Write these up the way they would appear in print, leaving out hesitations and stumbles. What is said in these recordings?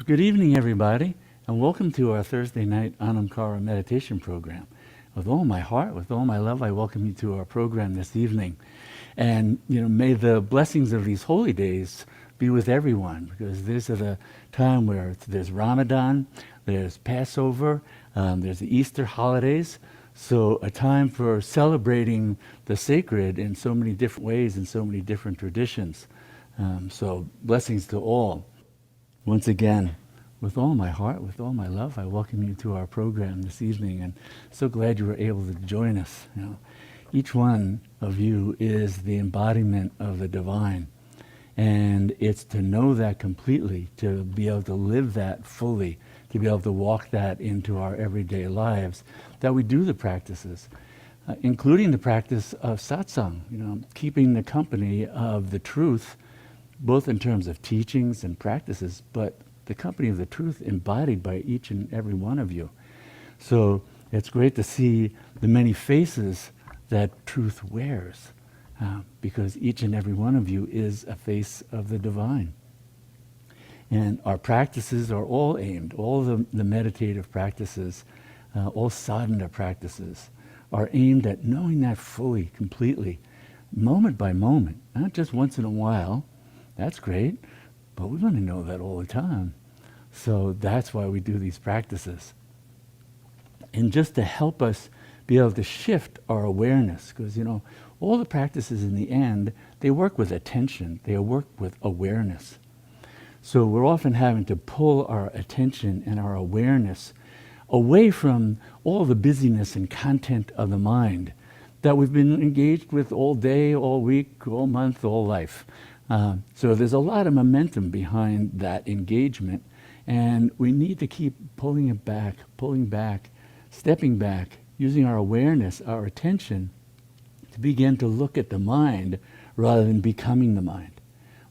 Good evening, everybody, and welcome to our Thursday night Anamkara meditation program. With all my heart, with all my love, I welcome you to our program this evening. And, may the blessings of these holy days be with everyone, because this is a time where there's Ramadan, there's Passover, there's the Easter holidays. So a time for celebrating the sacred in so many different ways and so many different traditions. So blessings to all. Once again, with all my heart, with all my love, I welcome you to our program this evening, and so glad you were able to join us. Each one of you is the embodiment of the divine, and it's to know that completely, to be able to live that fully, to be able to walk that into our everyday lives, that we do the practices, including the practice of satsang, keeping the company of the truth, both in terms of teachings and practices, but the company of the truth embodied by each and every one of you. So it's great to see the many faces that truth wears, because each and every one of you is a face of the divine. And our practices are all aimed, all the meditative practices, all sadhana practices are aimed at knowing that fully, completely, moment by moment, not just once in a while. That's great, but we want to know that all the time. So that's why we do these practices. And just to help us be able to shift our awareness, because, all the practices in the end, they work with attention, they work with awareness. So we're often having to pull our attention and our awareness away from all the busyness and content of the mind that we've been engaged with all day, all week, all month, all life. So there's a lot of momentum behind that engagement, and we need to keep pulling back, stepping back, using our awareness, our attention, to begin to look at the mind rather than becoming the mind.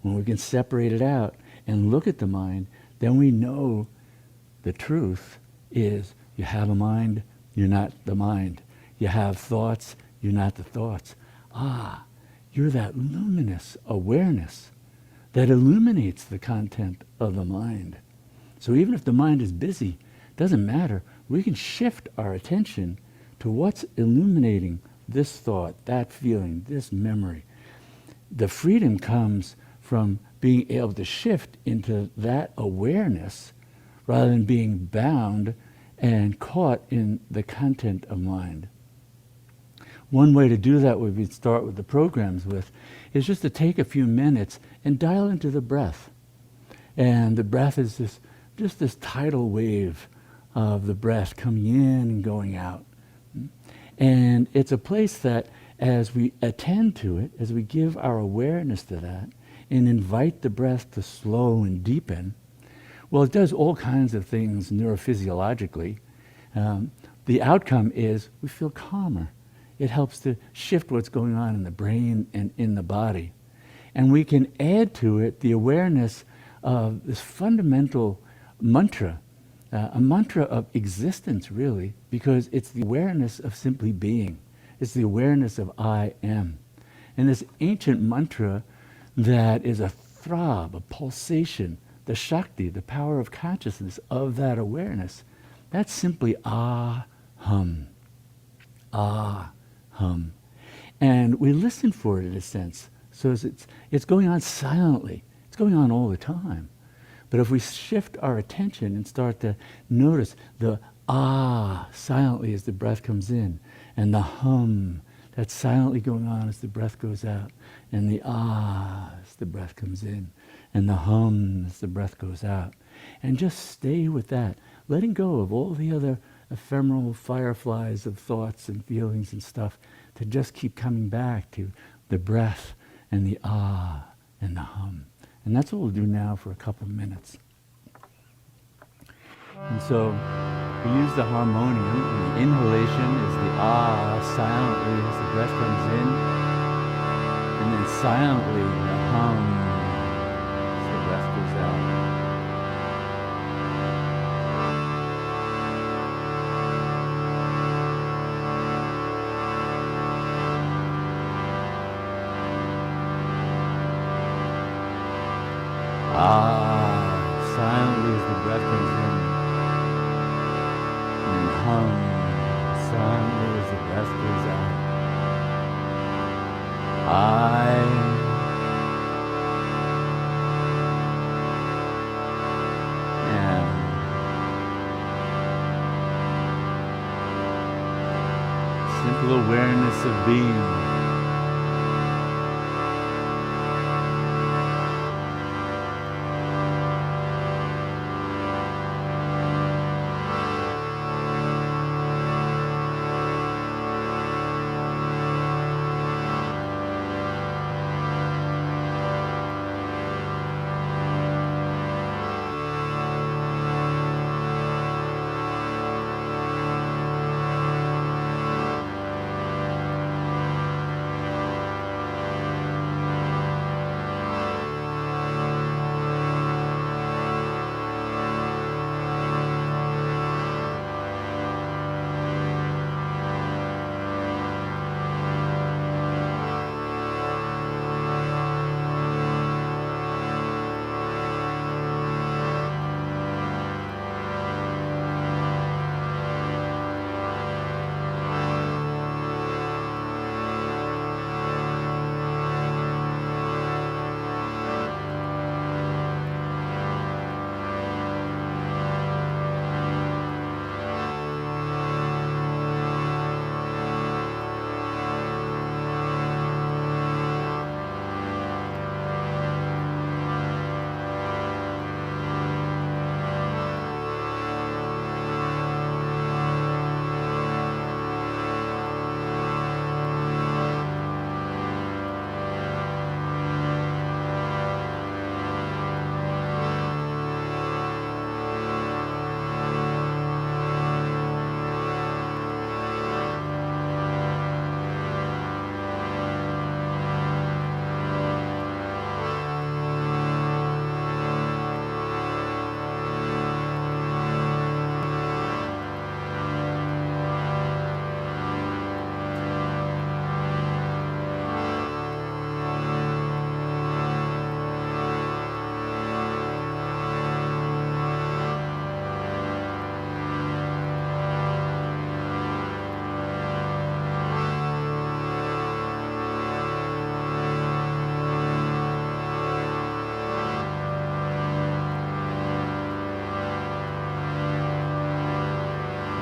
When we can separate it out and look at the mind, then we know the truth is you have a mind, you're not the mind. You have thoughts, you're not the thoughts. You're that luminous awareness that illuminates the content of the mind. So even if the mind is busy, doesn't matter. We can shift our attention to what's illuminating this thought, that feeling, this memory. The freedom comes from being able to shift into that awareness rather than being bound and caught in the content of mind. One way to do that, we start with the programs with, is just to take a few minutes and dial into the breath. And the breath is just this tidal wave of the breath coming in and going out. And it's a place that as we attend to it, as we give our awareness to that and invite the breath to slow and deepen, well, it does all kinds of things neurophysiologically. The outcome is we feel calmer. It helps to shift what's going on in the brain and in the body. And we can add to it the awareness of this fundamental mantra, a mantra of existence, really, because it's the awareness of simply being. It's the awareness of I am. And this ancient mantra that is a throb, a pulsation, the Shakti, the power of consciousness of that awareness, that's simply hum. Hum. And we listen for it in a sense. So it's going on silently. It's going on all the time. But if we shift our attention and start to notice the silently as the breath comes in, and the hum that's silently going on as the breath goes out, and the as the breath comes in, and the hum as the breath goes out, and just stay with that, letting go of all the other ephemeral fireflies of thoughts and feelings and stuff, to just keep coming back to the breath and the and the hum. And that's what we'll do now for a couple of minutes. And so we use the harmonium, and the inhalation is the silently as the breath comes in, and then silently the hum as the breath goes out. Silently as the breath hum. Softly as the breath goes out. I am. Simple awareness of being.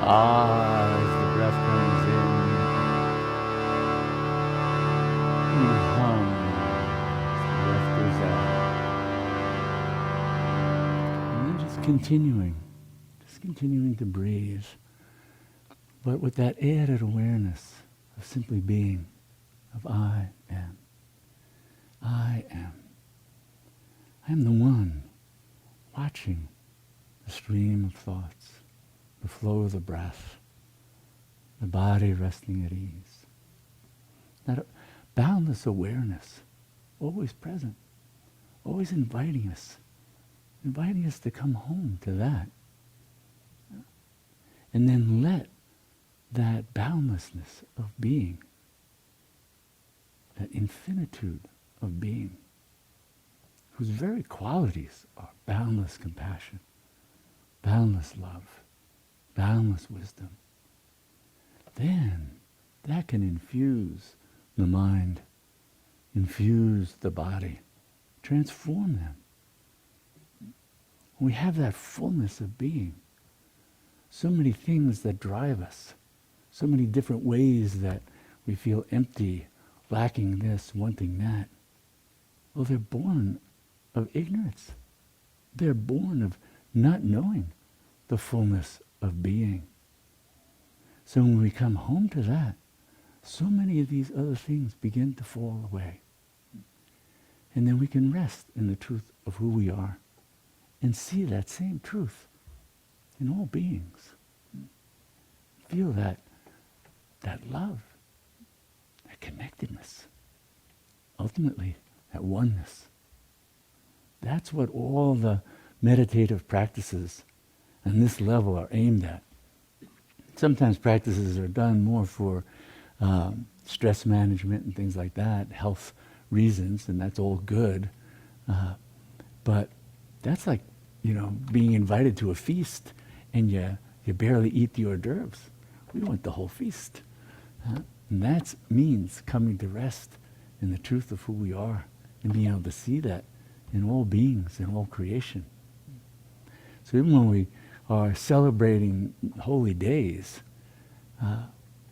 Ah, as the breath comes in, you hum. As the breath goes out. And then just continuing to breathe. But with that added awareness of simply being, of I am. I am. I am the one watching the stream of thoughts, the flow of the breath, the body resting at ease. That boundless awareness, always present, always inviting us to come home to that. And then let that boundlessness of being, that infinitude of being, whose very qualities are boundless compassion, boundless love, boundless wisdom, then that can infuse the mind, infuse the body, transform them. We have that fullness of being. So many things that drive us, so many different ways that we feel empty, lacking this, wanting that. Well, they're born of ignorance. They're born of not knowing the fullness of being. So when we come home to that, so many of these other things begin to fall away. And then we can rest in the truth of who we are and see that same truth in all beings. Feel that love, that connectedness, ultimately that oneness. That's what all the meditative practices on this level are aimed at. Sometimes practices are done more for stress management and things like that, health reasons, and that's all good. But that's like, being invited to a feast and you You barely eat the hors d'oeuvres. We want the whole feast. And that means coming to rest in the truth of who we are and being able to see that in all beings, in all creation. So even when we are celebrating holy days,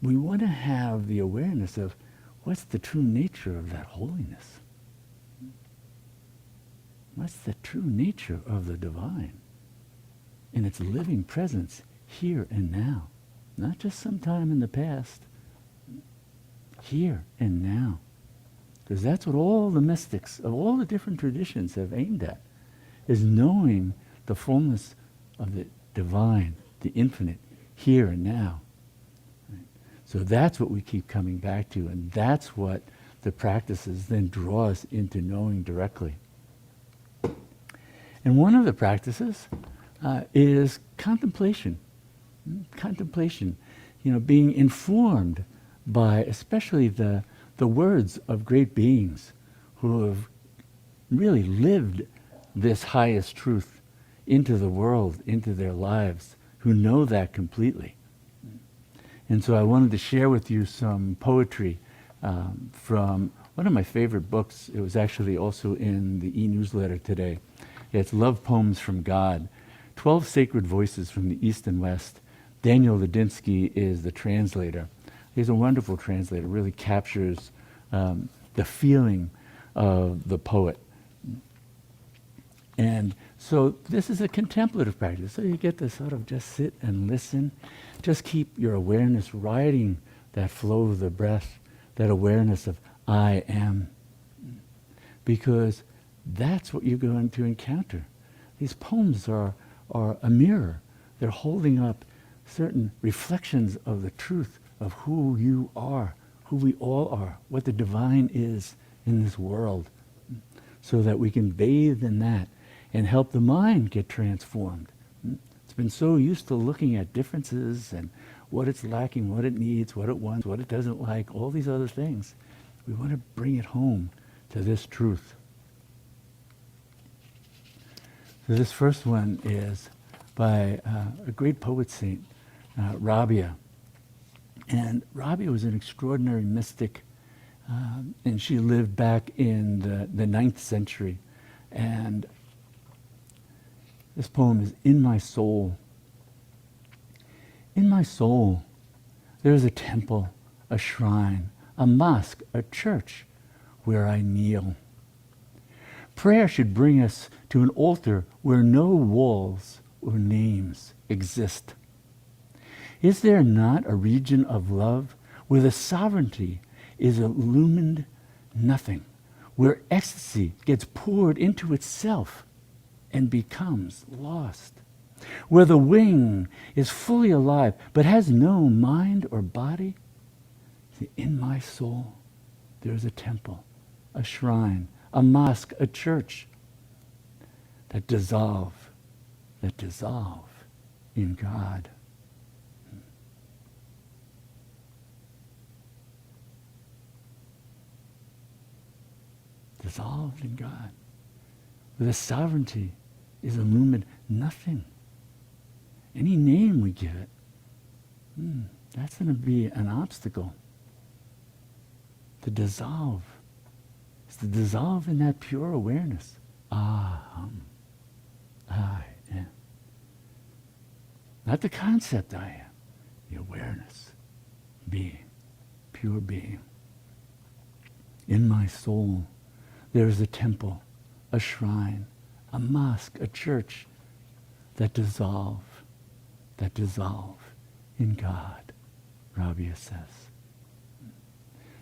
we want to have the awareness of what's the true nature of that holiness. What's the true nature of the divine in its living presence here and now? Not just sometime in the past, here and now. Because that's what all the mystics of all the different traditions have aimed at, is knowing the fullness of the divine, the infinite, here and now. Right? So that's what we keep coming back to, and that's what the practices then draw us into knowing directly. And one of the practices is contemplation. Contemplation, being informed by especially the words of great beings who have really lived this highest truth into the world, into their lives, who know that completely. And so I wanted to share with you some poetry from one of my favorite books. It was actually also in the e-newsletter today. It's Love Poems from God, 12 Sacred Voices from the East and West. Daniel Ladinsky is the translator. He's a wonderful translator, really captures the feeling of the poet. And so this is a contemplative practice. So you get to sort of just sit and listen. Just keep your awareness riding that flow of the breath, that awareness of I am. Because that's what you're going to encounter. These poems are a mirror. They're holding up certain reflections of the truth of who you are, who we all are, what the divine is in this world, so that we can bathe in that and help the mind get transformed. It's been so used to looking at differences and what it's lacking, what it needs, what it wants, what it doesn't like, all these other things. We want to bring it home to this truth. So this first one is by a great poet saint, Rabia. And Rabia was an extraordinary mystic, and she lived back in the 9th century. And this poem is In My Soul. In my soul, there is a temple, a shrine, a mosque, a church where I kneel. Prayer should bring us to an altar where no walls or names exist. Is there not a region of love where the sovereignty is illumined nothing, where ecstasy gets poured into itself and becomes lost, where the wing is fully alive but has no mind or body? See, in my soul, there is a temple, a shrine, a mosque, a church that dissolve in God. Dissolved in God, where the sovereignty is illumined nothing. Any name we give it, that's going to be an obstacle. To dissolve. It's to dissolve in that pure awareness. Aham. I am. Not the concept I am. The awareness. Being. Pure being. In my soul, there is a temple, a shrine, a mosque, a church that dissolve in God, Rabia says.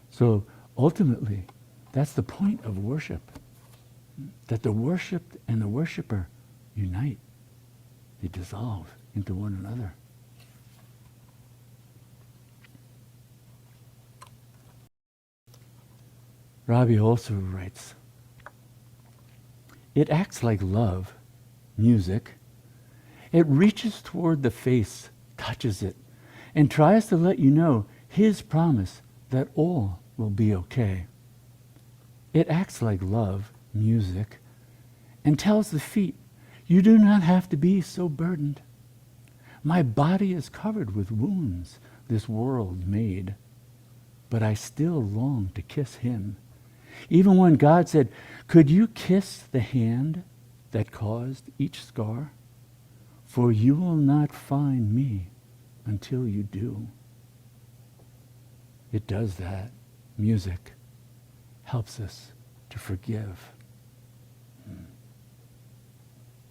So ultimately, that's the point of worship, that the worshipped and the worshipper unite. They dissolve into one another. Rabia also writes, it acts like love, music. It reaches toward the face, touches it, and tries to let you know his promise that all will be okay. It acts like love, music, and tells the feet, you do not have to be so burdened. My body is covered with wounds this world made, but I still long to kiss him. Even when God said, could you kiss the hand that caused each scar? For you will not find me until you do. It does that. Music helps us to forgive.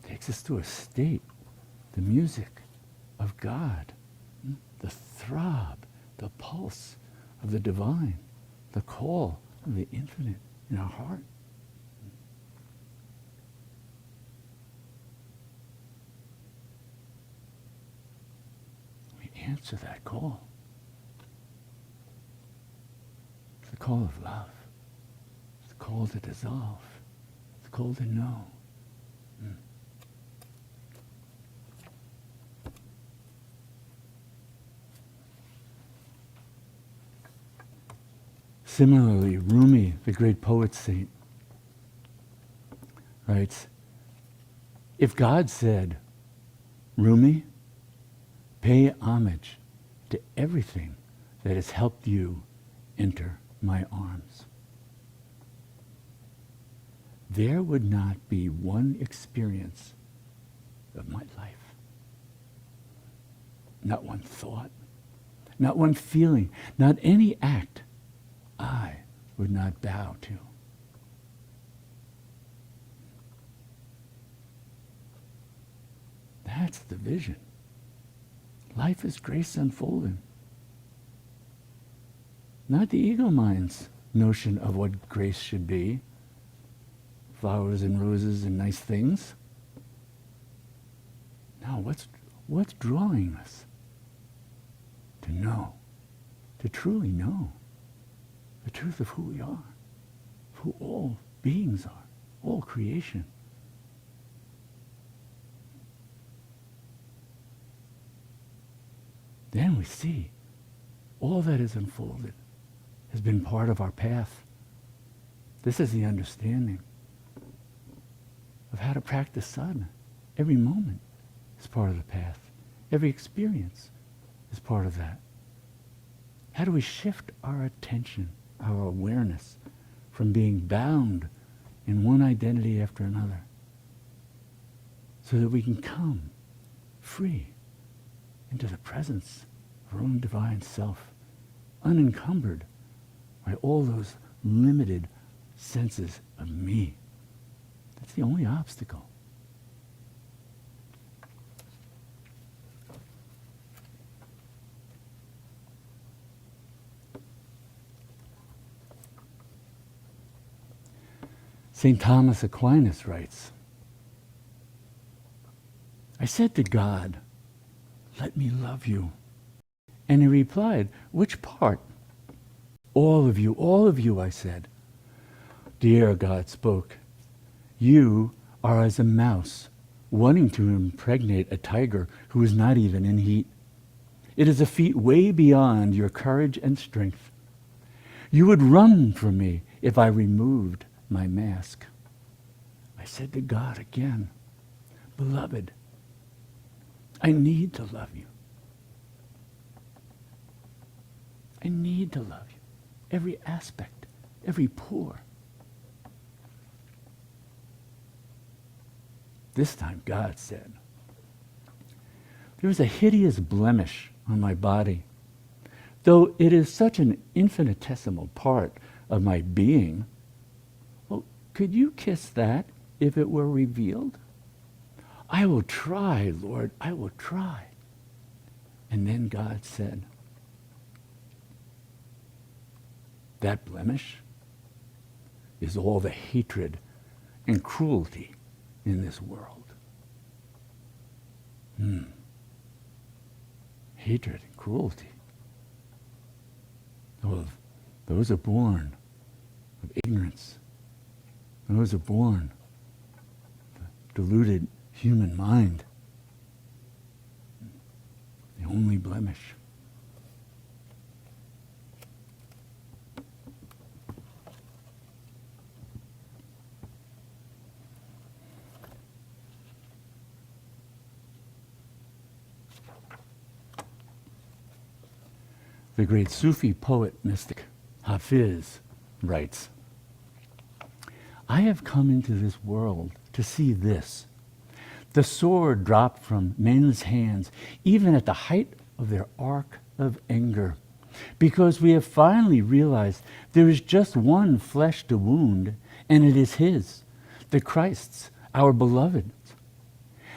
Takes us to a state, the music of God, the throb, the pulse of the divine, the call of the infinite in our heart. We answer that call. It's the call of love. It's the call to dissolve. It's the call to know. Similarly, Rumi, the great poet saint, writes, if God said, Rumi, pay homage to everything that has helped you enter my arms, there would not be one experience of my life. Not one thought, not one feeling, not any act I would not bow to. That's the vision. Life is grace unfolding. Not the ego mind's notion of what grace should be. Flowers and roses and nice things. No, what's drawing us? To know. To truly know the truth of who we are, who all beings are, all creation. Then we see all that is unfolded has been part of our path. This is the understanding of how to practice sadhana. Every moment is part of the path. Every experience is part of that. How do we shift our attention, our awareness, from being bound in one identity after another, so that we can come free into the presence of our own divine self, unencumbered by all those limited senses of me. That's the only obstacle. St. Thomas Aquinas writes, I said to God, let me love you. And he replied, which part? All of you, I said. Dear God spoke, you are as a mouse wanting to impregnate a tiger who is not even in heat. It is a feat way beyond your courage and strength. You would run from me if I removed my mask. I said to God again, beloved, I need to love you. I need to love you. Every aspect, every pore. This time God said, there is a hideous blemish on my body. Though it is such an infinitesimal part of my being, well, could you kiss that if it were revealed? I will try, Lord, I will try. And then God said, that blemish is all the hatred and cruelty in this world. Hatred and cruelty. Well, those are born of ignorance. Those are born of the deluded human mind. The only blemish. The great Sufi poet mystic Hafiz writes, I have come into this world to see this. The sword dropped from men's hands, even at the height of their arc of anger, because we have finally realized there is just one flesh to wound, and it is his, the Christ's, our beloved.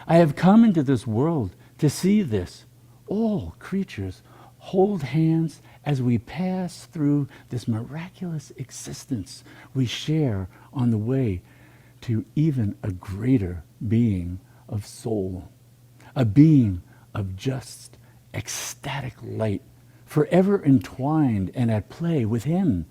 I have come into this world to see this. All creatures hold hands as we pass through this miraculous existence we share on the way to even a greater being of soul, a being of just ecstatic light, forever entwined and at play with him.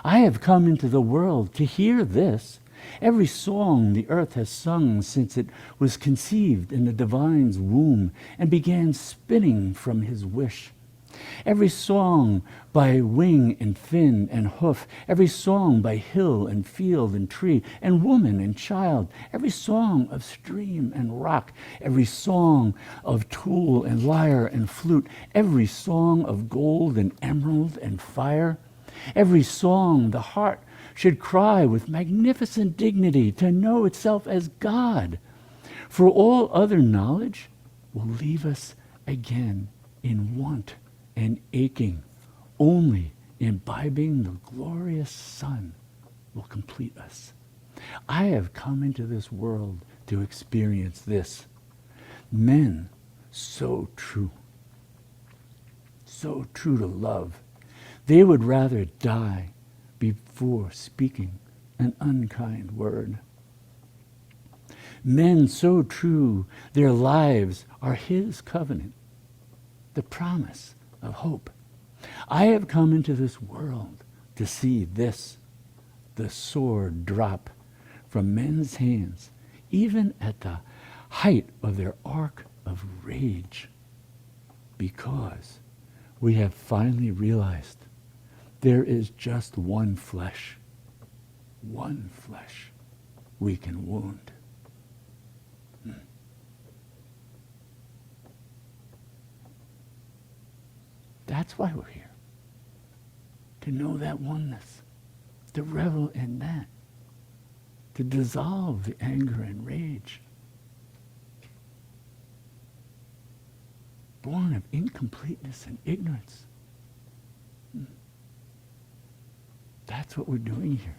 I have come into the world to hear this. Every song the earth has sung since it was conceived in the divine's womb and began spinning from his wish. Every song by wing and fin and hoof, every song by hill and field and tree and woman and child, every song of stream and rock, every song of tool and lyre and flute, every song of gold and emerald and fire, every song the heart should cry with magnificent dignity to know itself as God. For all other knowledge will leave us again in want and aching. Only imbibing the glorious sun will complete us. I have come into this world to experience this. Men so true to love, they would rather die before speaking an unkind word. Men so true, their lives are his covenant, the promise of hope. I have come into this world to see this, the sword drop from men's hands, even at the height of their arc of rage, because we have finally realized there is just one flesh we can wound. That's why we're here. To know that oneness, to revel in that, to dissolve the anger and rage. Born of incompleteness and ignorance. That's what we're doing here.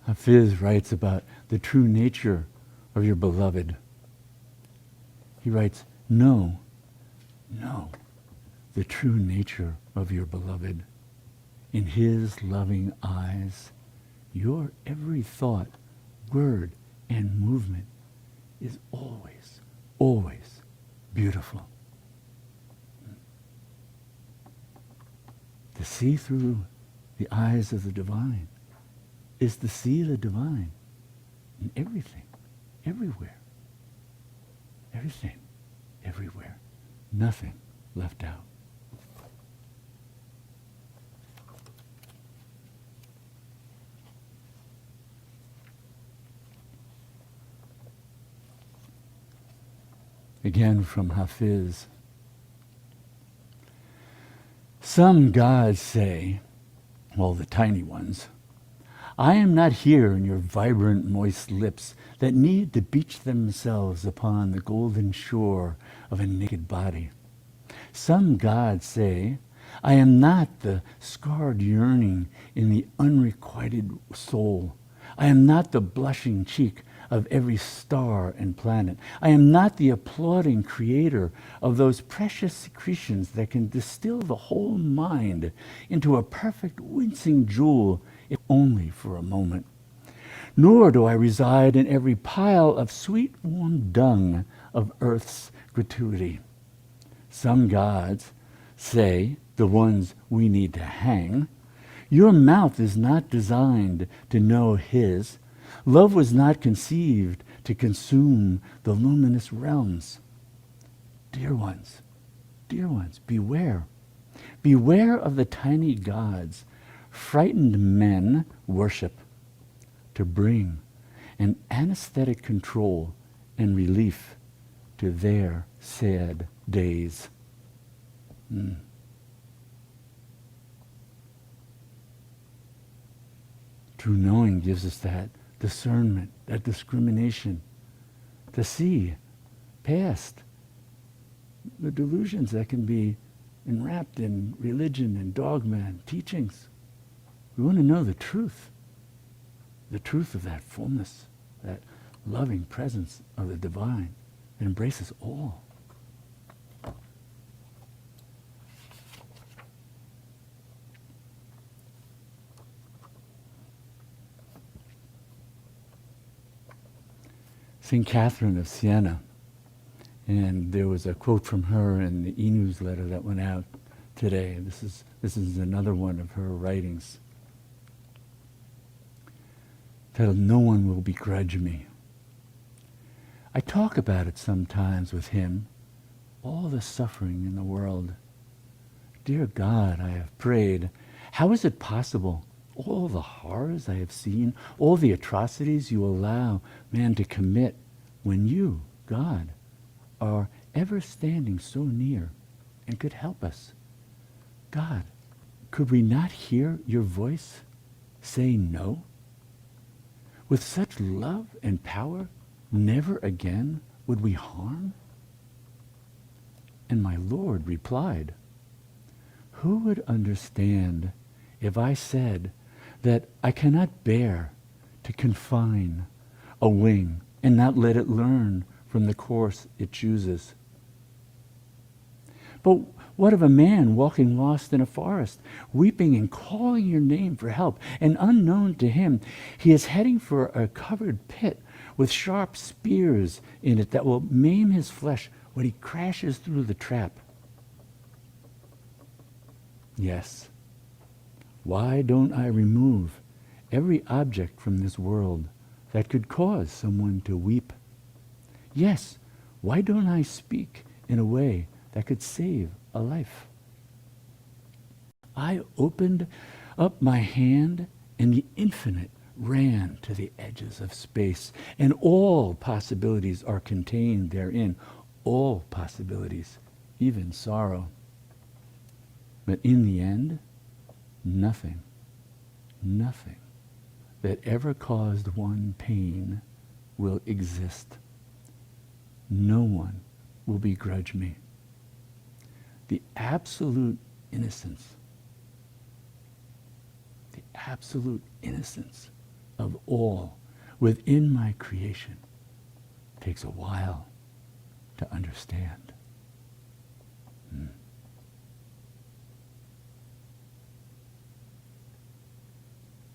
Hafiz writes about the true nature of your beloved. He writes, know the true nature of your beloved. In his loving eyes, your every thought, word, and movement is always, always beautiful. To see through the eyes of the divine is to see the divine in everything, everywhere. Everything, everywhere. Nothing left out. Again from Hafiz. Some gods say, well, the tiny ones, I am not here in your vibrant, moist lips that need to beach themselves upon the golden shore of a naked body. Some gods say, I am not the scarred yearning in the unrequited soul. I am not the blushing cheek of every star and planet. I am not the applauding creator of those precious secretions that can distill the whole mind into a perfect wincing jewel, if only for a moment. Nor do I reside in every pile of sweet warm dung of earth's gratuity. Some gods say, the ones we need to hang, your mouth is not designed to know his. Love was not conceived to consume the luminous realms. Dear ones, beware. Beware of the tiny gods frightened men worship to bring an anesthetic control and relief to their sad days. True knowing gives us that discernment, that discrimination, to see past the delusions that can be enwrapped in religion and dogma and teachings. We want to know the truth of that fullness, that loving presence of the divine that embraces all. St. Catherine of Siena, and there was a quote from her in the e-newsletter that went out today. This is another one of her writings. Titled, "No one will begrudge me." I talk about it sometimes with him, all the suffering in the world. Dear God, I have prayed, how is it possible? All the horrors I have seen, all the atrocities you allow man to commit when you, God, are ever standing so near and could help us. God, could we not hear your voice say no? With such love and power, never again would we harm? And my Lord replied, who would understand if I said that I cannot bear to confine a wing and not let it learn from the course it chooses? But what of a man walking lost in a forest, weeping and calling your name for help, and unknown to him, he is heading for a covered pit with sharp spears in it that will maim his flesh when he crashes through the trap? Yes. Why don't I remove every object from this world that could cause someone to weep? Yes. Why don't I speak in a way that could save a life? I opened up my hand, and the infinite ran to the edges of space, and all possibilities are contained therein. All possibilities, even sorrow. But in the end, nothing that ever caused one pain will exist. No one will begrudge me. The absolute innocence of all within my creation takes a while to understand.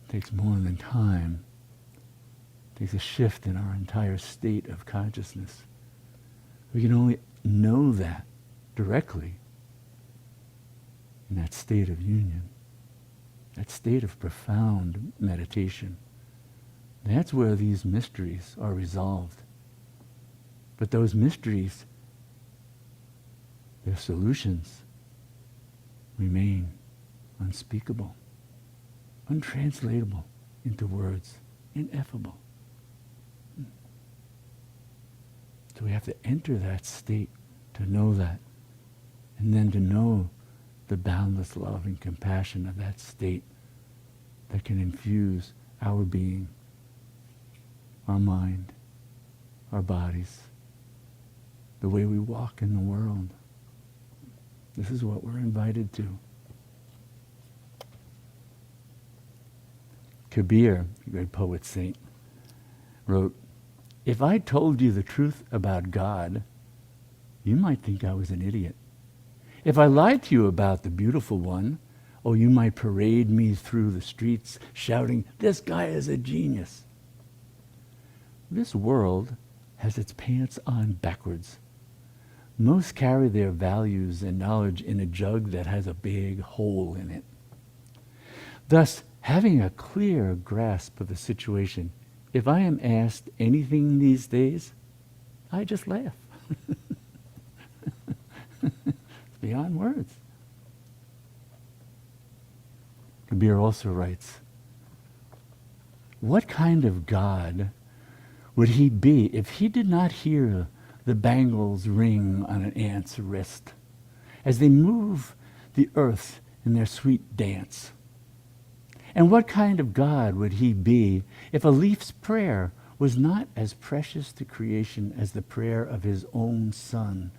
Takes more than time. Takes a shift in our entire state of consciousness. We can only know that directly in that state of union, that state of profound meditation. That's where these mysteries are resolved. But those mysteries, their solutions, remain unspeakable, untranslatable into words, ineffable. So we have to enter that state to know that, and then to know the boundless love and compassion of that state that can infuse our being, our mind, our bodies, the way we walk in the world. This is what we're invited to. Kabir, the great poet saint, wrote, if I told you the truth about God, you might think I was an idiot. If I lied to you about the beautiful one, oh, you might parade me through the streets shouting, this guy is a genius. This world has its pants on backwards. Most carry their values and knowledge in a jug that has a big hole in it. Thus, having a clear grasp of the situation, if I am asked anything these days, I just laugh. It's beyond words. Kabir also writes, what kind of God would he be if he did not hear the bangles ring on an ant's wrist as they move the earth in their sweet dance? And what kind of God would he be if a leaf's prayer was not as precious to creation as the prayer of his own Son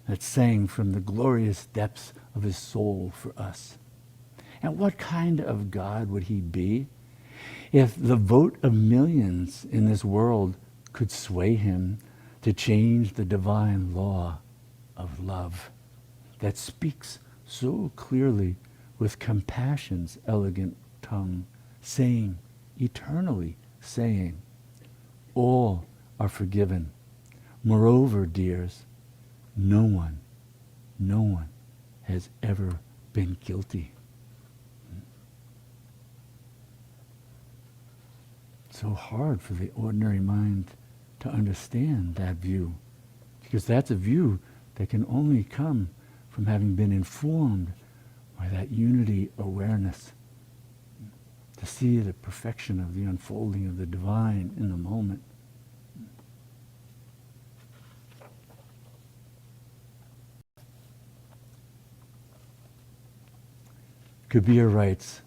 that sang from the glorious depths of his soul for us? And what kind of God would he be if the vote of millions in this world could sway him to change the divine law of love that speaks so clearly with compassion's elegant tongue, saying, eternally saying, all are forgiven. Moreover, dears, no one has ever been guilty. So hard for the ordinary mind to understand that view, because that's a view that can only come from having been informed by that unity awareness, to see the perfection of the unfolding of the divine in the moment. Kabir writes,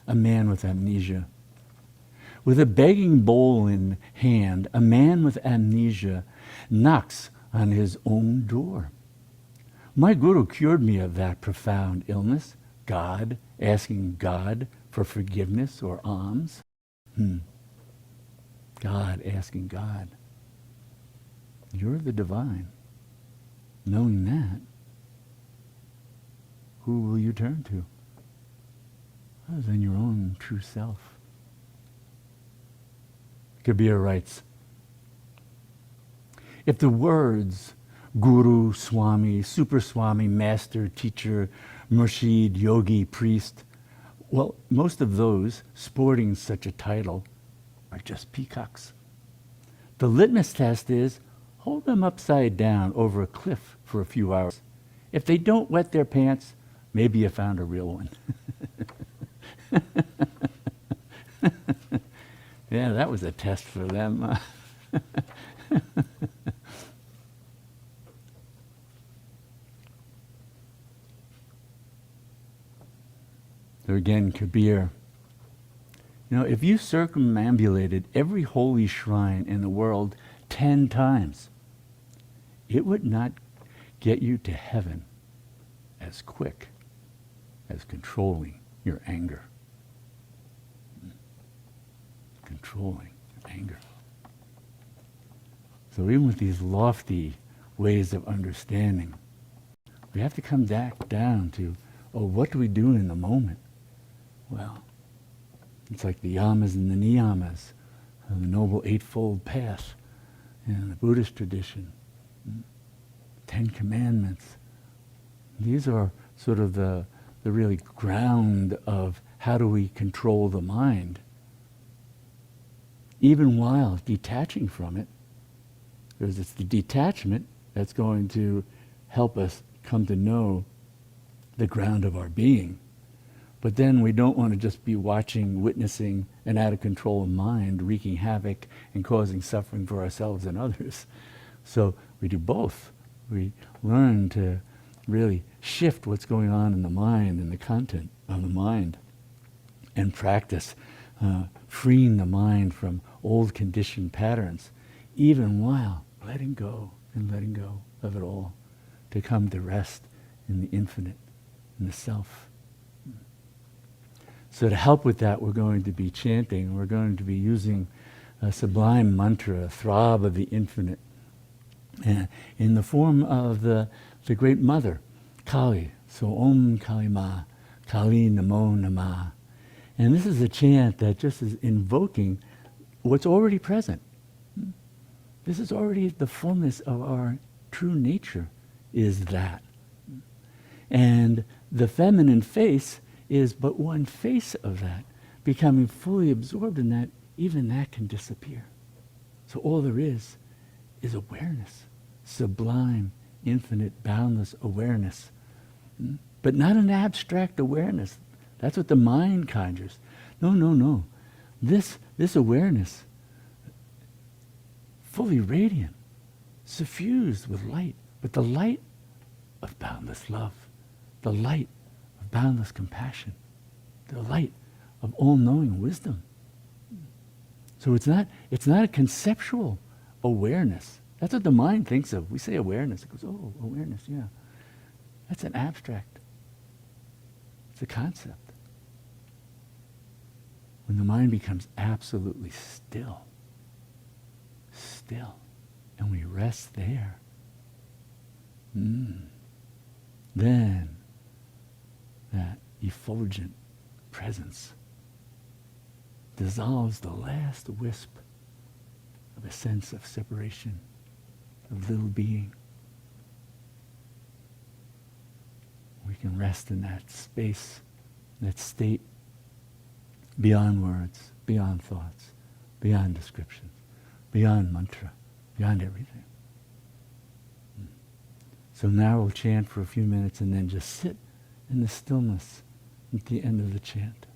a man with amnesia. With a begging bowl in hand, a man with amnesia knocks on his own door. My guru cured me of that profound illness. God, asking God for forgiveness or alms. God asking God. You're the divine. Knowing that, who will you turn to? Other than your own true self. Kabir writes, if the words Guru, Swami, Super Swami, Master, Teacher, Murshid, Yogi, Priest, well, most of those sporting such a title are just peacocks. The litmus test is, hold them upside down over a cliff for a few hours. If they don't wet their pants, maybe you found a real one. Yeah, that was a test for them. So again, Kabir, if you circumambulated every holy shrine in the world 10 times, it would not get you to heaven as quick as controlling your anger. Controlling anger. So even with these lofty ways of understanding, we have to come back down to, what do we do in the moment? Well, it's like the yamas and the niyamas, the Noble Eightfold Path in the Buddhist tradition, 10 Commandments. These are sort of the really ground of how do we control the mind, even while detaching from it, because it's the detachment that's going to help us come to know the ground of our being. But then we don't want to just be watching, witnessing an out-of-control mind wreaking havoc and causing suffering for ourselves and others. So we do both. We learn to really shift what's going on in the mind and the content of the mind, and practice freeing the mind from old conditioned patterns, even while letting go and letting go of it all, to come to rest in the infinite, in the self. So to help with that, we're going to be chanting, we're going to be using a sublime mantra, a throb of the infinite, in the form of the great mother, Kali. So Om Kali Ma, Kali Namo Nama. And this is a chant that just is invoking what's already present. This is already the fullness of our true nature, is that. And the feminine face is but one face of that. Becoming fully absorbed in that, even that can disappear. So all there is awareness, sublime, infinite, boundless awareness. But not an abstract awareness That's what the mind conjures. No, no, no. This awareness, fully radiant, suffused with light, but the light of boundless love, the light of boundless compassion, the light of all-knowing wisdom. So it's not a conceptual awareness. That's what the mind thinks of. We say awareness. It goes, oh, awareness, yeah. That's an abstract. It's a concept. When the mind becomes absolutely still, and we rest there, then that effulgent presence dissolves the last wisp of a sense of separation, of little being. We can rest in that space, that state, beyond words, beyond thoughts, beyond descriptions, beyond mantra, beyond everything. So now we'll chant for a few minutes and then just sit in the stillness at the end of the chant.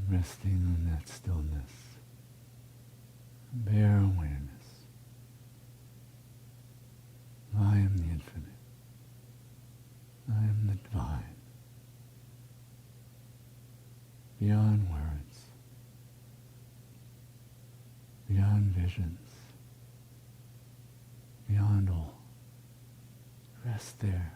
Resting on that stillness, bare awareness. I am the infinite. I am the divine. Beyond words, beyond visions, beyond all. Rest there.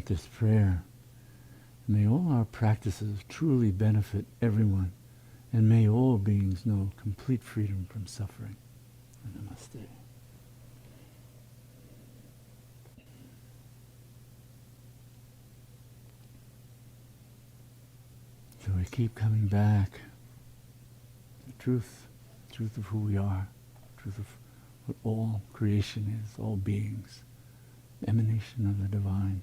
with this prayer. May all our practices truly benefit everyone, and may all beings know complete freedom from suffering. Namaste. So we keep coming back to the truth of who we are, truth of what all creation is, all beings, emanation of the divine.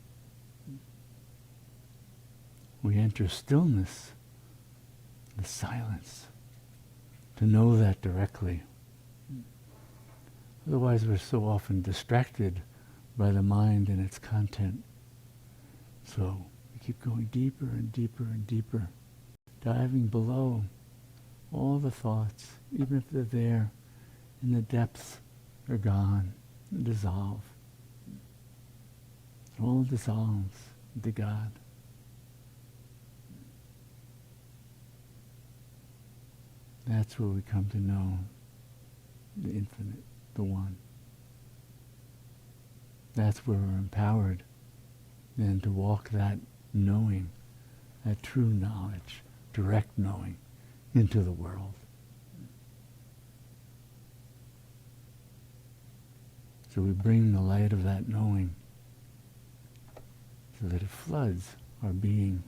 We enter stillness, the silence, to know that directly. Otherwise we're so often distracted by the mind and its content. So we keep going deeper and deeper and deeper, diving below all the thoughts, even if they're there in the depths, they're gone, dissolve. It all dissolves into God. That's where we come to know the infinite, the one. That's where we're empowered then to walk that knowing, that true knowledge, direct knowing, into the world. So we bring the light of that knowing so that it floods our being.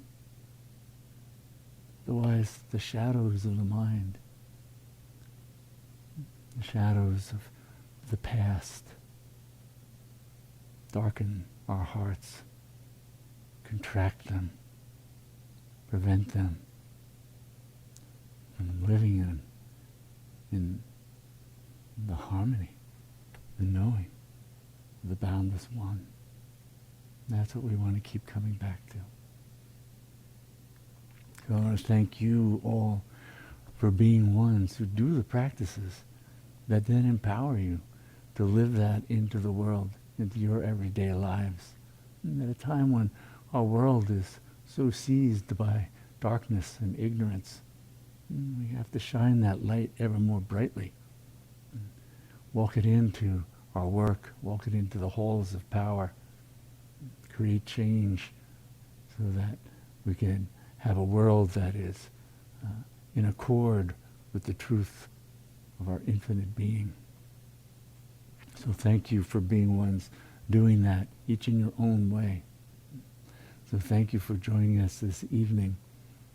Otherwise, the shadows of the mind, the shadows of the past, darken our hearts, contract them, prevent them from living in the harmony, the knowing of the boundless one. That's what we want to keep coming back to. So I want to thank you all for being ones who do the practices that then empower you to live that into the world, into your everyday lives. And at a time when our world is so seized by darkness and ignorance, we have to shine that light ever more brightly. Walk it into our work, walk it into the halls of power, create change so that we can have a world that is in accord with the truth of our infinite being. So thank you for being ones doing that, each in your own way. So thank you for joining us this evening,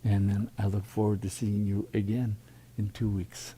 and then I look forward to seeing you again in 2 weeks.